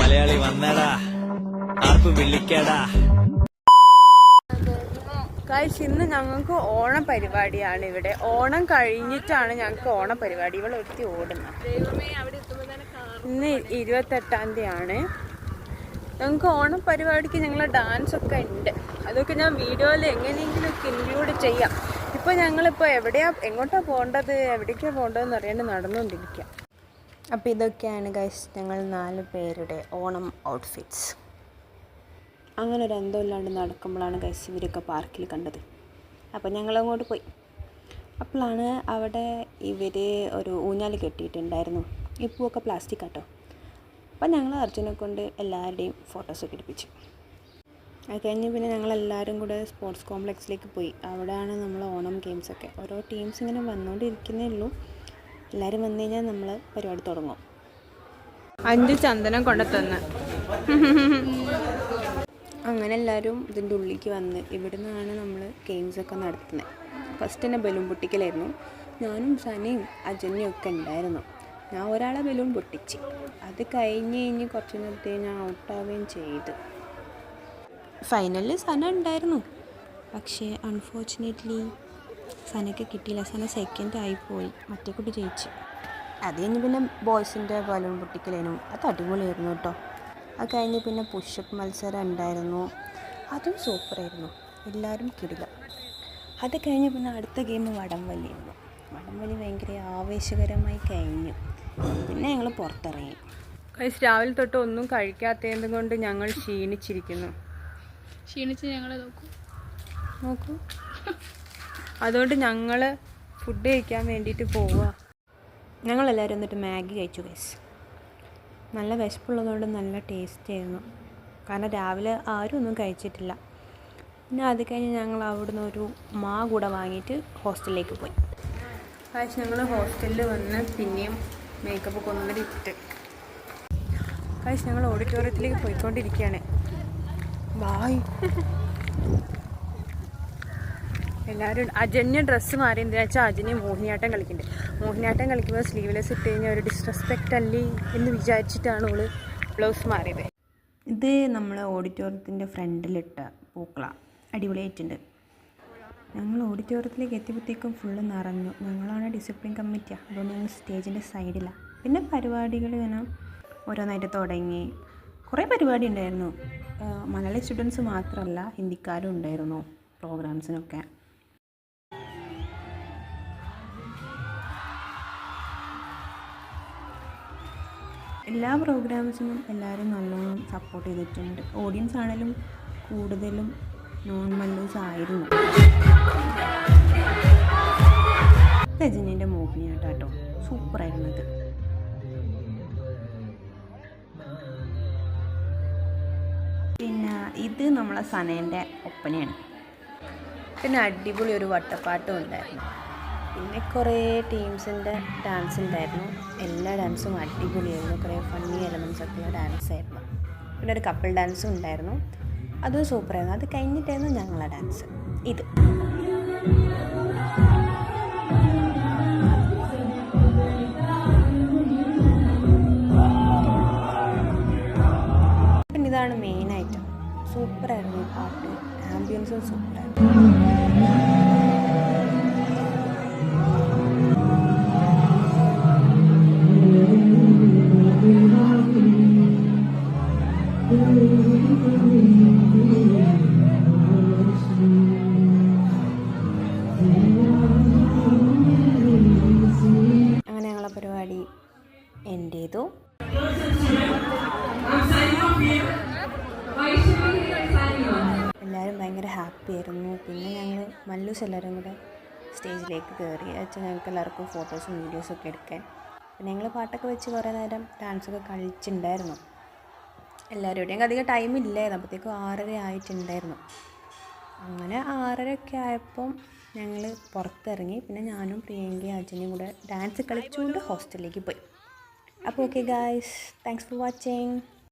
മലയാളി വന്നടാ ആർപ്പ് വിളിക്കടാ. ഗൈസ്, ഇന്ന് ഞങ്ങൾക്ക് ഓണം പരിപാടിയാണ്. ഇവിടെ ഓണം കഴിഞ്ഞിട്ടാണ് ഞങ്ങൾക്ക് ഓണ പരിപാടി. ഇവിടെ ഒരുത്തി ഓടുന്നത്. ഇന്ന് 28-ാം തീയതിയാണ്. ഞങ്ങൾക്ക് ഓണം പരിപാടിക്ക് ഞങ്ങൾ ഡാൻസ് ഒക്കെ ഉണ്ട്. അതൊക്കെ ഞാൻ വീഡിയോയിൽ എങ്ങനെയെങ്കിലുമൊക്കെ ഇൻക്ലൂഡ് ചെയ്യാം. ഇപ്പോൾ ഞങ്ങളിപ്പോൾ എങ്ങോട്ടാണ് പോകേണ്ടത്, എവിടേക്കാണ് പോകേണ്ടതെന്ന് അറിയാണ്ട് നടന്നുകൊണ്ടിരിക്കുക. അപ്പോൾ ഇതൊക്കെയാണ് ഗൈസ് ഞങ്ങൾ 4 പേരുടെ ഓണം ഔട്ട്ഫിറ്റ്സ്. അങ്ങനെ ഒരു എന്തമില്ലാണ്ട് നടക്കുമ്പോഴാണ് ഗൈസ് ഇവരൊക്കെ പാർക്കിൽ കണ്ടത്. അപ്പോൾ ഞങ്ങളങ്ങോട്ട് പോയി. അപ്പോഴാണ് അവിടെ ഇവർ ഒരു ഊഞ്ഞാൽ കെട്ടിയിട്ടുണ്ടായിരുന്നു. ഈ പൂവൊക്കെ പ്ലാസ്റ്റിക് ആട്ടോ. അപ്പം ഞങ്ങൾ അർജുനെ കൊണ്ട് എല്ലാവരുടെയും ഫോട്ടോസൊക്കെ എടുപ്പിച്ചു. അത് കഴിഞ്ഞ് പിന്നെ ഞങ്ങളെല്ലാവരും കൂടെ സ്പോർട്സ് കോംപ്ലക്സിലേക്ക് പോയി. അവിടെയാണ് നമ്മൾ ഓണം ഗെയിംസൊക്കെ. ഓരോ ടീംസ് ഇങ്ങനെ വന്നുകൊണ്ടിരിക്കുന്നേ ഉള്ളൂ. എല്ലാവരും വന്നു കഴിഞ്ഞാൽ നമ്മൾ പരിപാടി തുടങ്ങും. 5 ചന്ദനം കൊണ്ടുത്തന്ന് അങ്ങനെ എല്ലാവരും ഇതിൻ്റെ ഉള്ളിലേക്ക് വന്ന് ഇവിടെ നിന്നാണ് നമ്മൾ ഗെയിംസൊക്കെ നടത്തുന്നത്. ഫസ്റ്റ് തന്നെ ബലൂൺ പൊട്ടിക്കലായിരുന്നു. ഞാനും സനയും അജന്യയും ഒക്കെ ഉണ്ടായിരുന്നു. ഞാൻ ഒരാളെ ബലൂൺ പൊട്ടിച്ച്. അത് കഴിഞ്ഞ് കുറച്ച് നേരത്തെ ഞാൻ ഔട്ടാവുകയും ചെയ്തു. ഫൈനലിൽ സന ഉണ്ടായിരുന്നു. പക്ഷേ അൺഫോർച്ചുനേറ്റ്ലി സനയ്ക്ക് കിട്ടിയില്ല. സന സെക്കൻഡ് ആയിപ്പോയി. മറ്റേ കുട്ടി ജയിച്ചു. അത് കഴിഞ്ഞ് പിന്നെ ബോയ്സിൻ്റെ ബലൂൺ പൊട്ടിക്കലേനും അത് അടിപൊളിയായിരുന്നു കേട്ടോ. അത് കഴിഞ്ഞ് പിന്നെ പുഷപ്പ് മത്സരം ഉണ്ടായിരുന്നു. അതും സൂപ്പറായിരുന്നു. എല്ലാവരും കിടില. അത് കഴിഞ്ഞ് പിന്നെ അടുത്ത ഗെയിം വടംവലിയായിരുന്നു. വടംവലി ഭയങ്കര ആവേശകരമായി കഴിഞ്ഞു. പിന്നെ ഞങ്ങൾ പുറത്തിറങ്ങി. രാവിലെ തൊട്ട് ഒന്നും കഴിക്കാത്തത് കൊണ്ട് ഞങ്ങൾ ക്ഷീണിച്ചിരിക്കുന്നു. ഞങ്ങളെ നോക്കൂ. അതുകൊണ്ട് ഞങ്ങൾ ഫുഡ് കഴിക്കാൻ വേണ്ടിയിട്ട് പോവുക. ഞങ്ങളെല്ലാവരും എന്നിട്ട് മാഗി കഴിച്ചു ഗൈസ്. നല്ല വിശപ്പുള്ളതുകൊണ്ട് നല്ല ടേസ്റ്റ് ആയിരുന്നു. കാരണം രാവിലെ ആരും ഒന്നും കഴിച്ചിട്ടില്ല. പിന്നെ അത് കഴിഞ്ഞ് ഞങ്ങൾ അവിടുന്ന് ഒരു കൂടെ വാങ്ങിയിട്ട് ഹോസ്റ്റലിലേക്ക് പോയി. പക്ഷേ ഞങ്ങൾ ഹോസ്റ്റലിൽ വന്ന് പിന്നെയും മേക്കപ്പ് കൊന്നുകൂടി ഇട്ട് കഴിച്ച് ഞങ്ങൾ ഓഡിറ്റോറിയത്തിലേക്ക് പോയിക്കൊണ്ടിരിക്കുകയാണ്. ബായ്. എല്ലാവരും അജന്യ ഡ്രസ്സ് മാറി. എന്താ വെച്ചാൽ അജന്യ മോഹിനിയാട്ടം കളിക്കുന്നുണ്ട്. മോഹിനിയാട്ടം കളിക്കുമ്പോൾ സ്ലീവ്ലെസ് ഇട്ട് കഴിഞ്ഞാൽ ഒരു ഡിസ്റെസ്പെക്റ്റ് അല്ലേ എന്ന് വിചാരിച്ചിട്ടാണ് അവൾ ബ്ലൗസ് മാറിയത്. ഇത് നമ്മൾ ഓഡിറ്റോറിയത്തിൻ്റെ ഫ്രണ്ടിലിട്ട പൂക്കള. അടിപൊളിയായിട്ടുണ്ട്. ഞങ്ങൾ ഓഡിറ്റോറിയത്തിലേക്ക് എത്തിയപ്പോഴത്തേക്കും ഫുള്ള് നിറഞ്ഞു. ഞങ്ങളാണ് ഡിസിപ്ലിൻ കമ്മിറ്റിയാണ്. അതുകൊണ്ട് ഞങ്ങൾ സ്റ്റേജിൻ്റെ സൈഡിലാണ്. പിന്നെ പരിപാടികൾ ഇങ്ങനെ ഓരോന്നായിട്ട് തുടങ്ങി. കുറേ പരിപാടി ഉണ്ടായിരുന്നു. മലയാളി സ്റ്റുഡൻസ് മാത്രമല്ല ഹിന്ദിക്കാരും ഉണ്ടായിരുന്നു പ്രോഗ്രാംസിനൊക്കെ. എല്ലാ പ്രോഗ്രാംസിനും എല്ലാവരും നല്ലോണം സപ്പോർട്ട് ചെയ്തിട്ടുണ്ട്. ഓഡിയൻസ് ആണെങ്കിലും കൂടുതലും നോൺ മല്ലൂസ് ആയിരുന്നു. രജനീൻ്റെ മോഹിനിയാട്ടം കേട്ടോ, സൂപ്പറായിരുന്നത്. പിന്നെ ഇത് നമ്മളെ സനേൻ്റെ ഒപ്പനയാണ്. പിന്നെ അടിപൊളി ഒരു വട്ടപ്പാട്ടും ഉണ്ടായിരുന്നു. പിന്നെ കുറേ ടീംസിൻ്റെ ഡാൻസ് ഉണ്ടായിരുന്നു. എല്ലാ ഡാൻസും അടിപൊളിയായിരുന്നു. കുറേ ഫണ്ണി എലമെൻറ്റ്സ് ഒക്കെയുള്ള ഡാൻസ് ആയിരുന്നു. പിന്നെ ഒരു കപ്പിൾ ഡാൻസും ഉണ്ടായിരുന്നു. അതും സൂപ്പറായിരുന്നു. അത് കഴിഞ്ഞിട്ടായിരുന്നു ഞങ്ങളെ ഡാൻസ്. ഇത് പിന്നെ ഇതാണ് മെയിനായിട്ട്. സൂപ്പറായിരുന്നു പാട്ട്. ആംബിയൻസും സൂപ്പറായിരുന്നു. അങ്ങനെ ഞങ്ങളെ പരിപാടി എൻഡ് ചെയ്തു. എല്ലാവരും ഭയങ്കര ഹാപ്പി ആയിരുന്നു. പിന്നെ ഞങ്ങൾ മല്ലൂസ് എല്ലാവരും കൂടെ സ്റ്റേജിലേക്ക് കയറി. വെച്ചാൽ ഞങ്ങൾക്ക് എല്ലാവർക്കും ഫോട്ടോസും വീഡിയോസൊക്കെ എടുക്കാൻ. പിന്നെ ഞങ്ങൾ പാട്ടൊക്കെ വെച്ച് കുറേ നേരം ഡാൻസൊക്കെ കളിച്ചിട്ടുണ്ടായിരുന്നു. എല്ലാവരുടെയും അധികം ടൈമില്ലായിരുന്നു. അപ്പോഴത്തേക്കും 6:30 ആയിട്ടുണ്ടായിരുന്നു. അങ്ങനെ 6:30 ഒക്കെ ആയപ്പം ഞങ്ങൾ പുറത്തിറങ്ങി. പിന്നെ ഞാനും പ്രിയങ്കയും അജനും കൂടെ ഡാൻസ് കളിച്ചുകൊണ്ട് ഹോസ്റ്റലിലേക്ക് പോയി. അപ്പോൾ okay guys, thanks for watching.